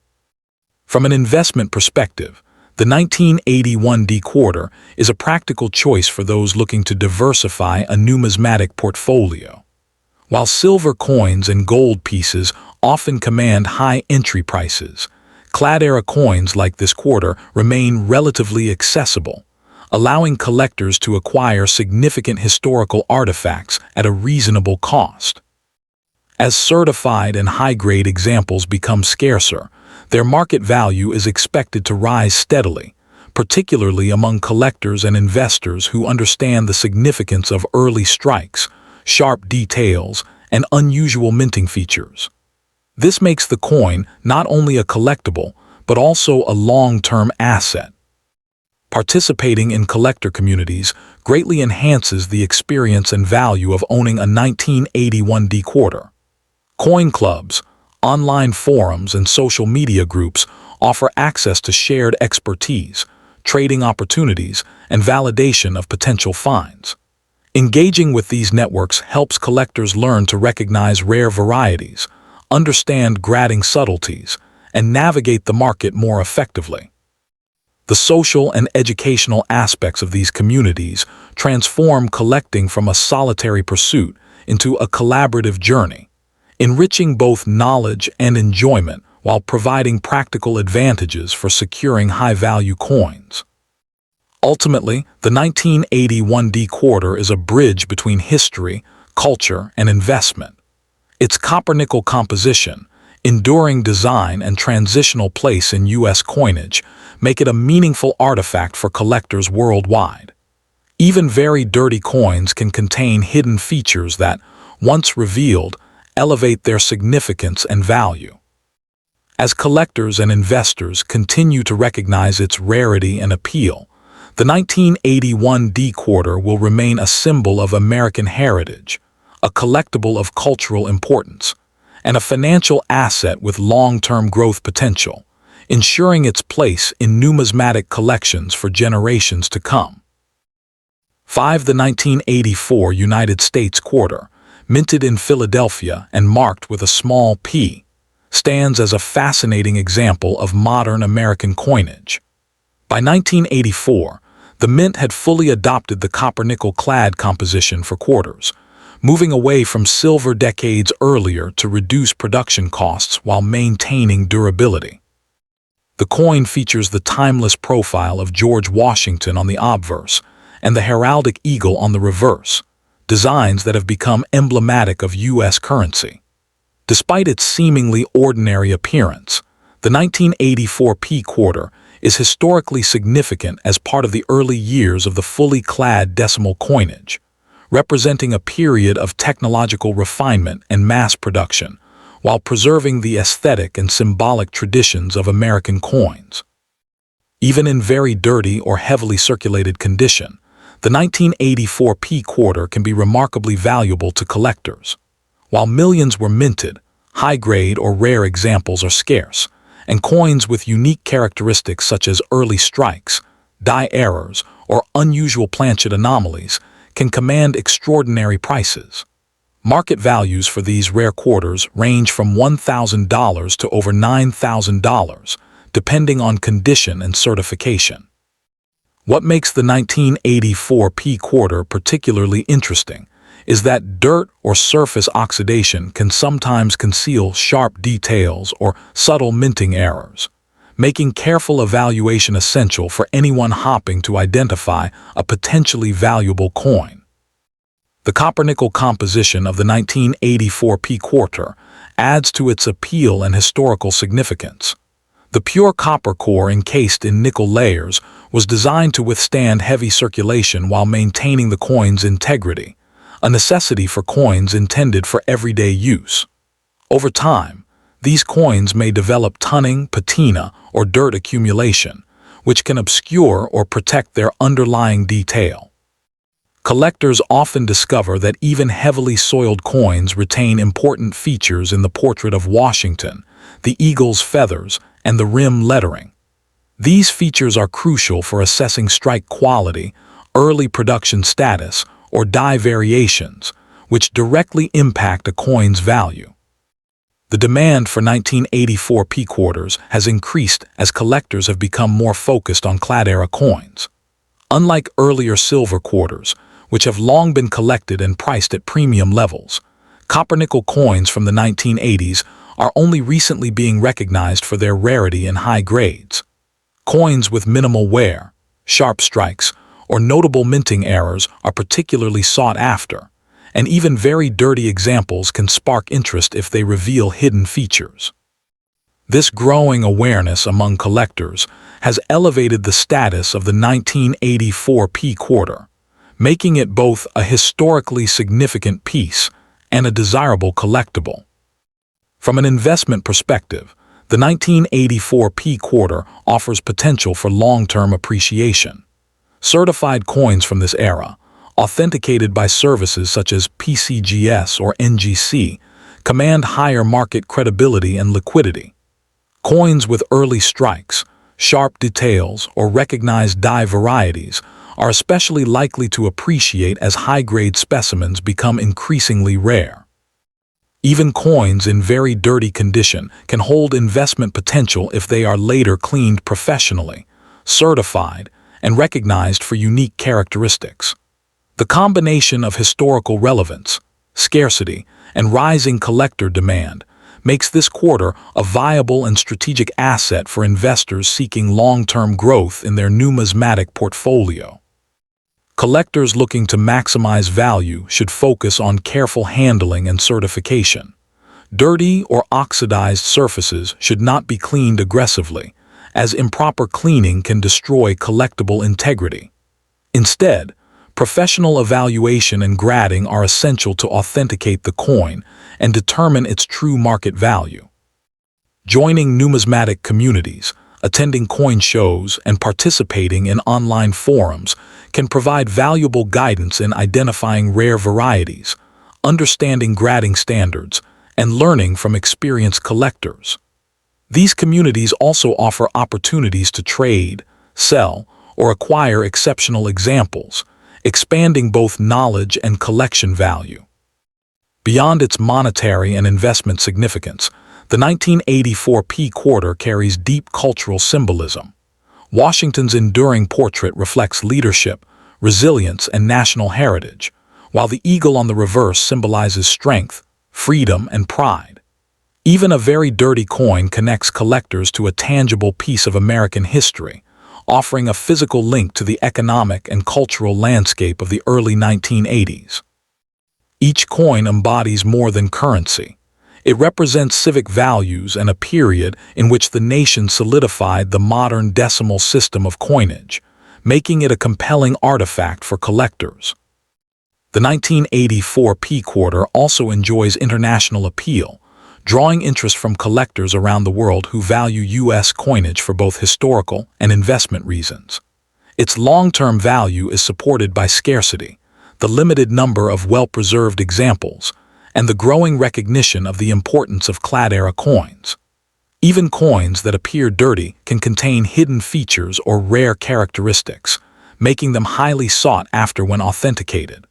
From an investment perspective, the 1981 D quarter is a practical choice for those looking to diversify a numismatic portfolio. While silver coins and gold pieces often command high entry prices, clad-era coins like this quarter remain relatively accessible, allowing collectors to acquire significant historical artifacts at a reasonable cost. As certified and high-grade examples become scarcer, their market value is expected to rise steadily, particularly among collectors and investors who understand the significance of early strikes, sharp details, and unusual minting features. This makes the coin not only a collectible, but also a long-term asset. Participating in collector communities greatly enhances the experience and value of owning a 1981 D quarter. Coin clubs, online forums, and social media groups offer access to shared expertise, trading opportunities, and validation of potential finds. Engaging with these networks helps collectors learn to recognize rare varieties, understand grading subtleties, and navigate the market more effectively. The social and educational aspects of these communities transform collecting from a solitary pursuit into a collaborative journey, enriching both knowledge and enjoyment while providing practical advantages for securing high-value coins. Ultimately, the 1981 D quarter is a bridge between history, culture, and investment. Its copper-nickel composition, enduring design, and transitional place in U.S. coinage make it a meaningful artifact for collectors worldwide. Even very dirty coins can contain hidden features that, once revealed, elevate their significance and value. As collectors and investors continue to recognize its rarity and appeal, the 1981 D quarter will remain a symbol of American heritage, a collectible of cultural importance, and a financial asset with long-term growth potential, ensuring its place in numismatic collections for generations to come. 5. The 1984 United States quarter, minted in Philadelphia and marked with a small p, stands as a fascinating example of modern American coinage. By 1984, the mint had fully adopted the copper-nickel clad composition for quarters, moving away from silver decades earlier to reduce production costs while maintaining durability. The coin features the timeless profile of George Washington on the obverse and the heraldic eagle on the reverse, designs that have become emblematic of U.S. currency. Despite its seemingly ordinary appearance, the 1984 P quarter is historically significant as part of the early years of the fully clad decimal coinage, representing a period of technological refinement and mass production, while preserving the aesthetic and symbolic traditions of American coins. Even in very dirty or heavily circulated condition, the 1984 P quarter can be remarkably valuable to collectors. While millions were minted, high-grade or rare examples are scarce, and coins with unique characteristics such as early strikes, die errors, or unusual planchet anomalies can command extraordinary prices. Market values for these rare quarters range from $1,000 to over $9,000, depending on condition and certification. What makes the 1984 P quarter particularly interesting is that dirt or surface oxidation can sometimes conceal sharp details or subtle minting errors, making careful evaluation essential for anyone hoping to identify a potentially valuable coin. The copper-nickel composition of the 1984 P quarter adds to its appeal and historical significance. The pure copper core encased in nickel layers was designed to withstand heavy circulation while maintaining the coin's integrity, a necessity for coins intended for everyday use. Over time, these coins may develop tunning, patina, or dirt accumulation, which can obscure or protect their underlying detail. Collectors often discover that even heavily soiled coins retain important features in the portrait of Washington, the eagle's feathers, and the rim lettering. These features are crucial for assessing strike quality, early production status, or die variations, which directly impact a coin's value. The demand for 1984 P quarters has increased as collectors have become more focused on clad-era coins. Unlike earlier silver quarters, which have long been collected and priced at premium levels, copper-nickel coins from the 1980s are only recently being recognized for their rarity in high grades. Coins with minimal wear, sharp strikes, or notable minting errors are particularly sought after, and even very dirty examples can spark interest if they reveal hidden features. This growing awareness among collectors has elevated the status of the 1984 P quarter, making it both a historically significant piece and a desirable collectible. From an investment perspective, the 1984 P quarter offers potential for long-term appreciation. Certified coins from this era, authenticated by services such as PCGS or NGC, command higher market credibility and liquidity. Coins with early strikes, sharp details, or recognized die varieties are especially likely to appreciate as high-grade specimens become increasingly rare. Even coins in very dirty condition can hold investment potential if they are later cleaned professionally, certified, and recognized for unique characteristics. The combination of historical relevance, scarcity, and rising collector demand makes this quarter a viable and strategic asset for investors seeking long-term growth in their numismatic portfolio. Collectors looking to maximize value should focus on careful handling and certification. Dirty or oxidized surfaces should not be cleaned aggressively, as improper cleaning can destroy collectible integrity. Instead, professional evaluation and grading are essential to authenticate the coin and determine its true market value. Joining numismatic communities, attending coin shows, and participating in online forums can provide valuable guidance in identifying rare varieties, understanding grading standards, and learning from experienced collectors. These communities also offer opportunities to trade, sell, or acquire exceptional examples, expanding both knowledge and collection value. Beyond its monetary and investment significance, the 1984 P quarter carries deep cultural symbolism. Washington's enduring portrait reflects leadership, resilience, and national heritage, while the eagle on the reverse symbolizes strength, freedom, and pride. Even a very dirty coin connects collectors to a tangible piece of American history, offering a physical link to the economic and cultural landscape of the early 1980s. Each coin embodies more than currency. It represents civic values and a period in which the nation solidified the modern decimal system of coinage, making it a compelling artifact for collectors. The 1984 P quarter also enjoys international appeal, drawing interest from collectors around the world who value U.S. coinage for both historical and investment reasons. Its long-term value is supported by scarcity, the limited number of well-preserved examples, and the growing recognition of the importance of clad-era coins. Even coins that appear dirty can contain hidden features or rare characteristics, making them highly sought after when authenticated.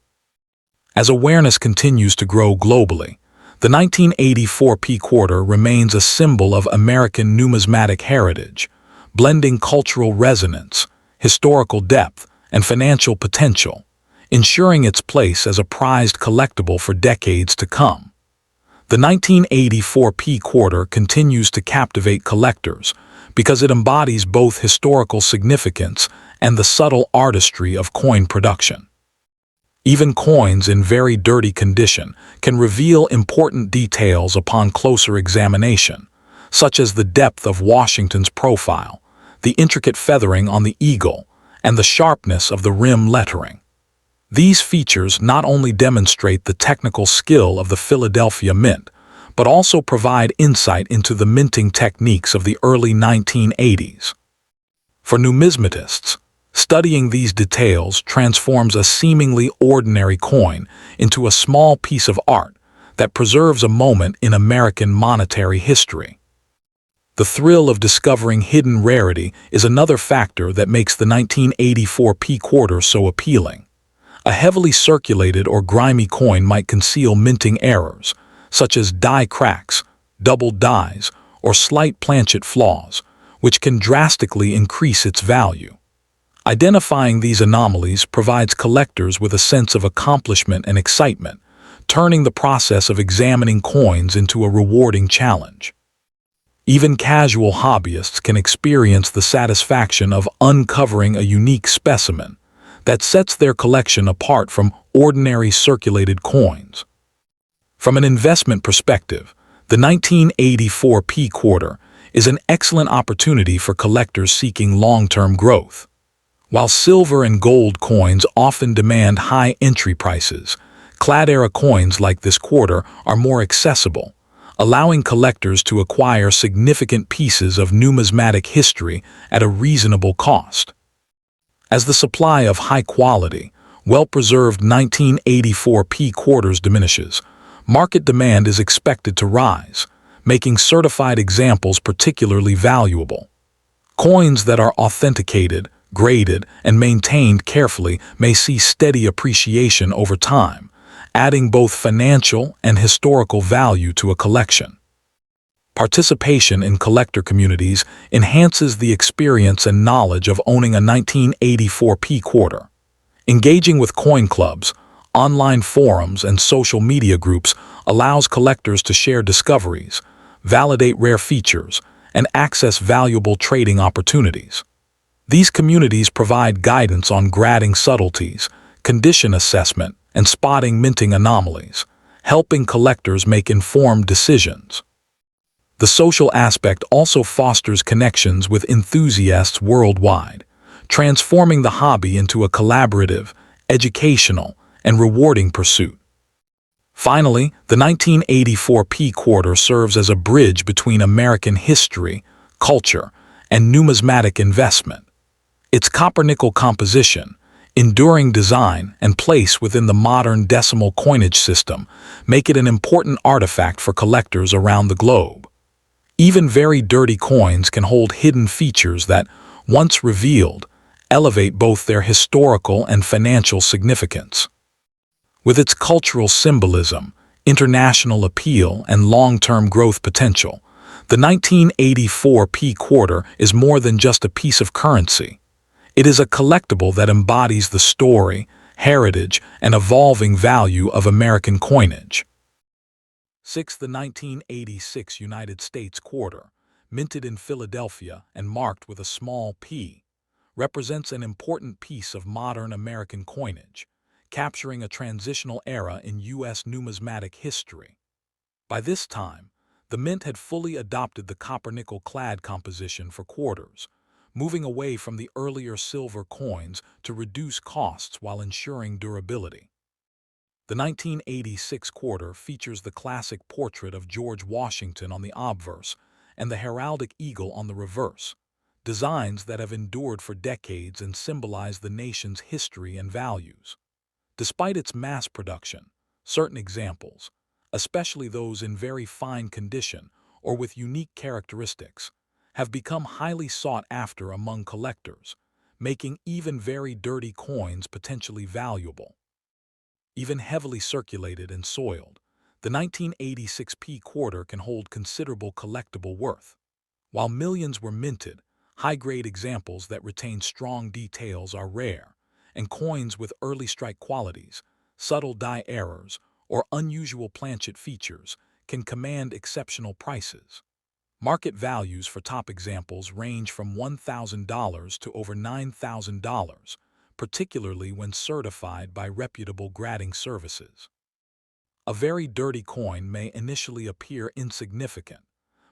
As awareness continues to grow globally, the 1984 P quarter remains a symbol of American numismatic heritage, blending cultural resonance, historical depth, and financial potential, ensuring its place as a prized collectible for decades to come. The 1984 P quarter continues to captivate collectors because it embodies both historical significance and the subtle artistry of coin production. Even coins in very dirty condition can reveal important details upon closer examination, such as the depth of Washington's profile, the intricate feathering on the eagle, and the sharpness of the rim lettering. These features not only demonstrate the technical skill of the Philadelphia Mint, but also provide insight into the minting techniques of the early 1980s. For numismatists, studying these details transforms a seemingly ordinary coin into a small piece of art that preserves a moment in American monetary history. The thrill of discovering hidden rarity is another factor that makes the 1984 P quarter so appealing. A heavily circulated or grimy coin might conceal minting errors, such as die cracks, doubled dies, or slight planchet flaws, which can drastically increase its value. Identifying these anomalies provides collectors with a sense of accomplishment and excitement, turning the process of examining coins into a rewarding challenge. Even casual hobbyists can experience the satisfaction of uncovering a unique specimen that sets their collection apart from ordinary circulated coins. From an investment perspective, the 1984 P quarter is an excellent opportunity for collectors seeking long-term growth. While silver and gold coins often demand high entry prices, clad-era coins like this quarter are more accessible, allowing collectors to acquire significant pieces of numismatic history at a reasonable cost. As the supply of high-quality, well-preserved 1984 P quarters diminishes, market demand is expected to rise, making certified examples particularly valuable. Coins that are authenticated, graded, and maintained carefully may see steady appreciation over time, adding both financial and historical value to a collection. Participation in collector communities enhances the experience and knowledge of owning a 1984 P quarter. Engaging with coin clubs, online forums, and social media groups allows collectors to share discoveries, validate rare features, and access valuable trading opportunities. These communities provide guidance on grading subtleties, condition assessment, and spotting minting anomalies, helping collectors make informed decisions. The social aspect also fosters connections with enthusiasts worldwide, transforming the hobby into a collaborative, educational, and rewarding pursuit. Finally, the 1984 P quarter serves as a bridge between American history, culture, and numismatic investment. Its copper-nickel composition, enduring design, and place within the modern decimal coinage system make it an important artifact for collectors around the globe. Even very dirty coins can hold hidden features that, once revealed, elevate both their historical and financial significance. With its cultural symbolism, international appeal, and long-term growth potential, the 1984 P quarter is more than just a piece of currency. It is a collectible that embodies the story, heritage, and evolving value of American coinage. 6. The 1986 United States quarter, minted in Philadelphia and marked with a small p, represents an important piece of modern American coinage, capturing a transitional era in U.S. numismatic history. By this time, the mint had fully adopted the copper-nickel clad composition for quarters, moving away from the earlier silver coins to reduce costs while ensuring durability. The 1986 quarter features the classic portrait of George Washington on the obverse and the heraldic eagle on the reverse, designs that have endured for decades and symbolize the nation's history and values. Despite its mass production, certain examples, especially those in very fine condition or with unique characteristics, have become highly sought after among collectors, making even very dirty coins potentially valuable. Even heavily circulated and soiled, the 1986 P quarter can hold considerable collectible worth. While millions were minted, high-grade examples that retain strong details are rare, and coins with early strike qualities, subtle die errors, or unusual planchet features can command exceptional prices. Market values for top examples range from $1,000 to over $9,000, particularly when certified by reputable grading services. A very dirty coin may initially appear insignificant,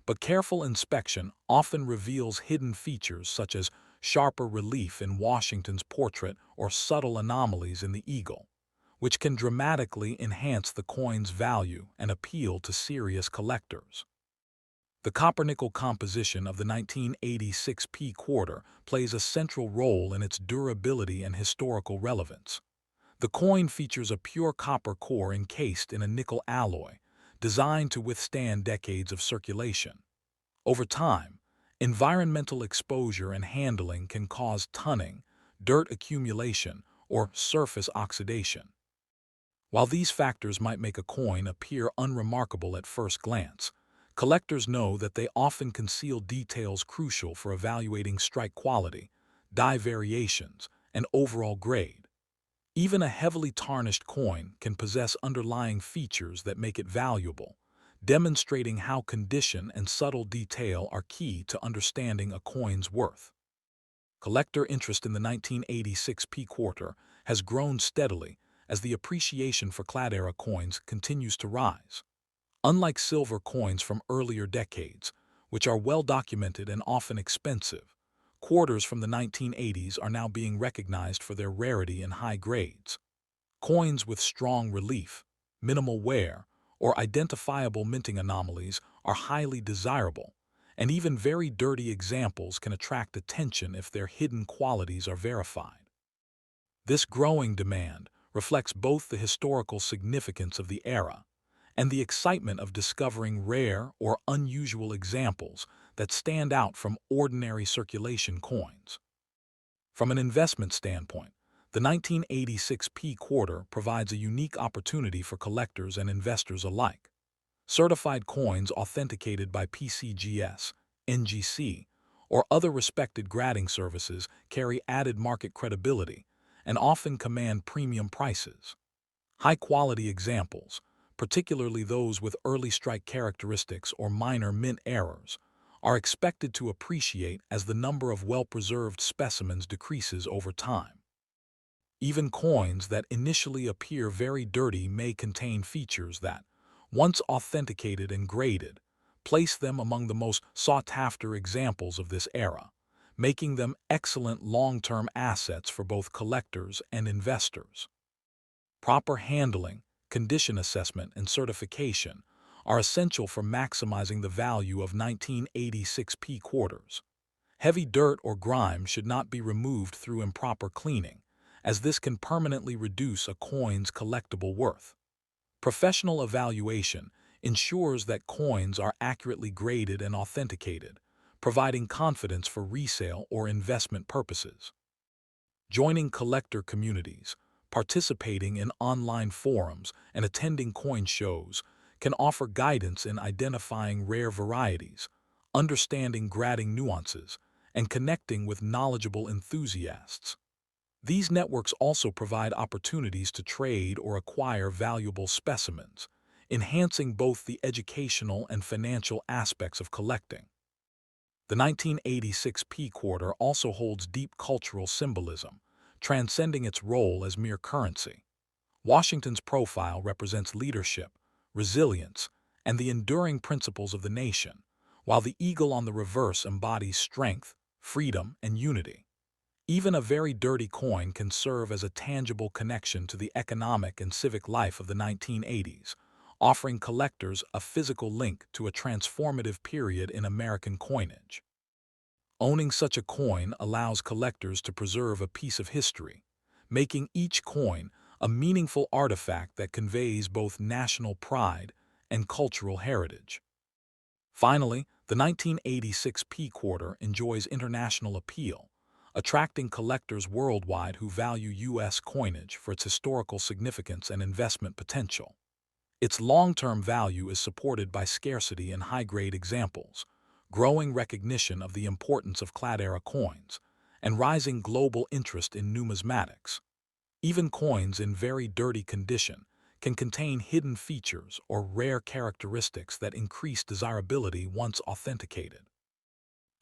but careful inspection often reveals hidden features such as sharper relief in Washington's portrait or subtle anomalies in the eagle, which can dramatically enhance the coin's value and appeal to serious collectors. The copper-nickel composition of the 1986 P quarter plays a central role in its durability and historical relevance. The coin features a pure copper core encased in a nickel alloy, designed to withstand decades of circulation. Over time, environmental exposure and handling can cause tunning, dirt accumulation, or surface oxidation. While these factors might make a coin appear unremarkable at first glance, collectors know that they often conceal details crucial for evaluating strike quality, die variations, and overall grade. Even a heavily tarnished coin can possess underlying features that make it valuable, demonstrating how condition and subtle detail are key to understanding a coin's worth. Collector interest in the 1986 P quarter has grown steadily as the appreciation for clad-era coins continues to rise. Unlike silver coins from earlier decades, which are well documented and often expensive, quarters from the 1980s are now being recognized for their rarity and high grades. Coins with strong relief, minimal wear, or identifiable minting anomalies are highly desirable, and even very dirty examples can attract attention if their hidden qualities are verified. This growing demand reflects both the historical significance of the era and the excitement of discovering rare or unusual examples that stand out from ordinary circulation coins. From an investment standpoint, the 1986 P quarter provides a unique opportunity for collectors and investors alike. Certified coins authenticated by PCGS, NGC, or other respected grading services carry added market credibility and often command premium prices. High-quality examples, particularly those with early strike characteristics or minor mint errors, are expected to appreciate as the number of well-preserved specimens decreases over time. Even coins that initially appear very dirty may contain features that, once authenticated and graded, place them among the most sought-after examples of this era, making them excellent long-term assets for both collectors and investors. Proper handling, condition assessment, and certification are essential for maximizing the value of 1986 P quarters. Heavy dirt or grime should not be removed through improper cleaning, as this can permanently reduce a coin's collectible worth. Professional evaluation ensures that coins are accurately graded and authenticated, providing confidence for resale or investment purposes. Joining collector communities, participating in online forums, and attending coin shows can offer guidance in identifying rare varieties, understanding grading nuances, and connecting with knowledgeable enthusiasts. These networks also provide opportunities to trade or acquire valuable specimens, enhancing both the educational and financial aspects of collecting. The 1986 P quarter also holds deep cultural symbolism, transcending its role as mere currency. Washington's profile represents leadership, resilience, and the enduring principles of the nation, while the eagle on the reverse embodies strength, freedom, and unity. Even a very dirty coin can serve as a tangible connection to the economic and civic life of the 1980s, offering collectors a physical link to a transformative period in American coinage. Owning such a coin allows collectors to preserve a piece of history, making each coin a meaningful artifact that conveys both national pride and cultural heritage. Finally, the 1986 P quarter enjoys international appeal, attracting collectors worldwide who value U.S. coinage for its historical significance and investment potential. Its long-term value is supported by scarcity in high-grade examples, growing recognition of the importance of Clad-era coins, and rising global interest in numismatics. Even coins in very dirty condition can contain hidden features or rare characteristics that increase desirability once authenticated.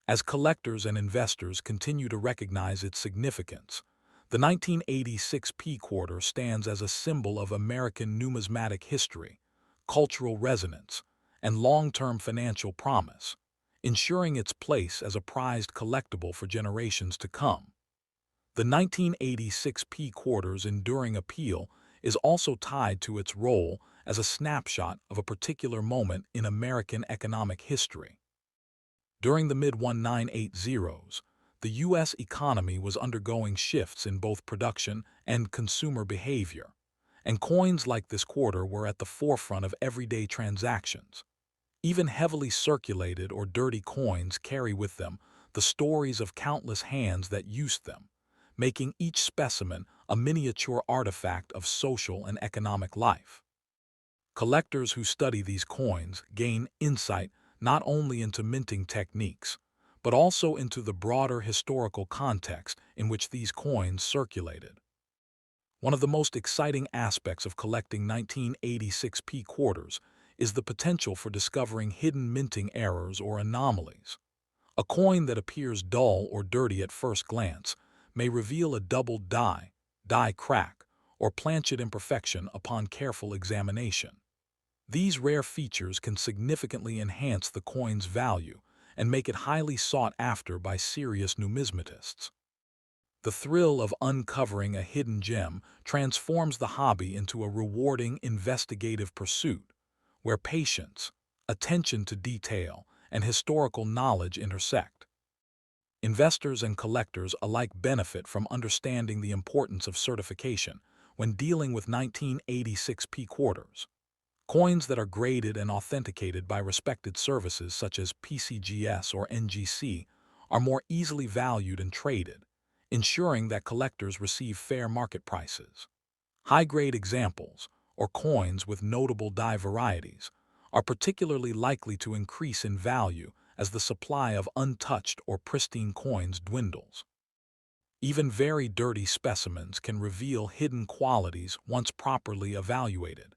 As collectors and investors continue to recognize its significance, the 1986 P quarter stands as a symbol of American numismatic history, cultural resonance, and long-term financial promise, ensuring its place as a prized collectible for generations to come. The 1986 P quarter's enduring appeal is also tied to its role as a snapshot of a particular moment in American economic history. During the mid-1980s, the U.S. economy was undergoing shifts in both production and consumer behavior, and coins like this quarter were at the forefront of everyday transactions. Even heavily circulated or dirty coins carry with them the stories of countless hands that used them, making each specimen a miniature artifact of social and economic life. Collectors who study these coins gain insight not only into minting techniques, but also into the broader historical context in which these coins circulated. One of the most exciting aspects of collecting 1986 P quarters is the potential for discovering hidden minting errors or anomalies. A coin that appears dull or dirty at first glance may reveal a doubled die crack, or planchet imperfection upon careful examination. These rare features can significantly enhance the coin's value and make it highly sought after by serious numismatists. The thrill of uncovering a hidden gem transforms the hobby into a rewarding investigative pursuit, where patience, attention to detail, and historical knowledge intersect. Investors and collectors alike benefit from understanding the importance of certification when dealing with 1986 P quarters. Coins that are graded and authenticated by respected services such as PCGS or NGC are more easily valued and traded, ensuring that collectors receive fair market prices. High-grade examples, or coins with notable die varieties, are particularly likely to increase in value as the supply of untouched or pristine coins dwindles. Even very dirty specimens can reveal hidden qualities once properly evaluated,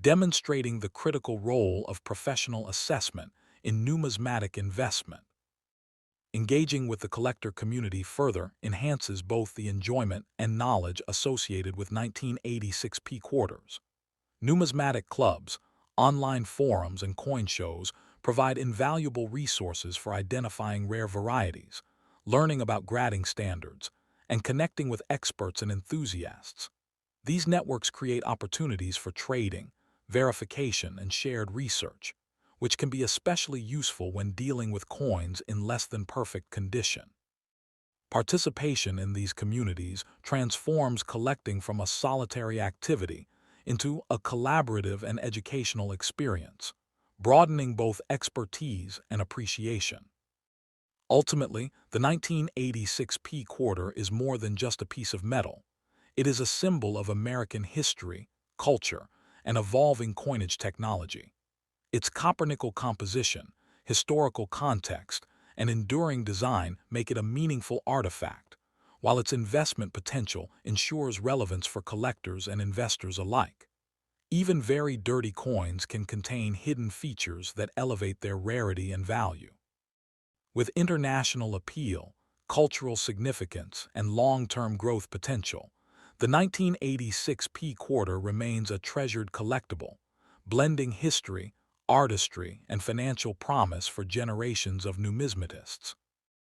demonstrating the critical role of professional assessment in numismatic investment. Engaging with the collector community further enhances both the enjoyment and knowledge associated with 1986 P quarters. Numismatic clubs, online forums, and coin shows provide invaluable resources for identifying rare varieties, learning about grading standards, and connecting with experts and enthusiasts. These networks create opportunities for trading, verification, and shared research, which can be especially useful when dealing with coins in less than perfect condition. Participation in these communities transforms collecting from a solitary activity into a collaborative and educational experience, broadening both expertise and appreciation. Ultimately, the 1986 P quarter is more than just a piece of metal. It is a symbol of American history, culture, and evolving coinage technology. Its copper-nickel composition, historical context, and enduring design make it a meaningful artifact, while its investment potential ensures relevance for collectors and investors alike. Even very dirty coins can contain hidden features that elevate their rarity and value. With international appeal, cultural significance, and long-term growth potential, the 1986 P quarter remains a treasured collectible, blending history, artistry, and financial promise for generations of numismatists.